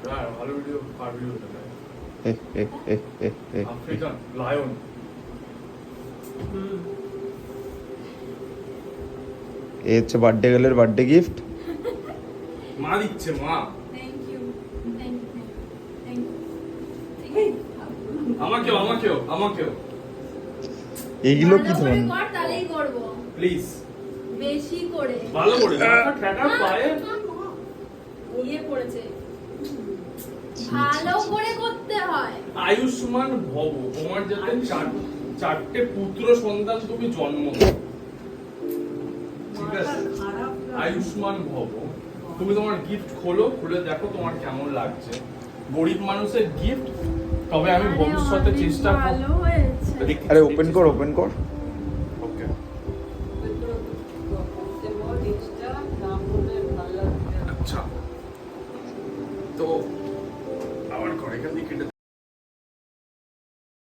হ্যাঁ ভালো ভিডিও কার ভিডিও হতে পারে এ আফ্রিকান লায়ন হচ্ছে বার্থডে গার্লের বার্থডে গিফট। মা দিচ্ছে মা thank you thank you thank you আমাকেও এইগুলো কি ধরনের? কর তাহলেই করব প্লিজ বেশি করে ভালো করে ঠেকার পায়ে ইয়ে পড়েছে ভালো করে করতে হয়। আয়ুষ্মান ভব তোমার যাতে চারটে পুত্র সন্তান তুমি জন্ম দাও ঠিক আছে আয়ুষ্মান ভব তুমি তোমার গিফট খুলে দেখো তোমার কেমন লাগছে গরিব মানুষের গিফট তবে আমি আরে ভবিষ্যতে অনেক চেষ্টা ভালো হয়েছে। আরে ওপেন কর ওকে আচ্ছা তো আবার করে এখান থেকে কেটে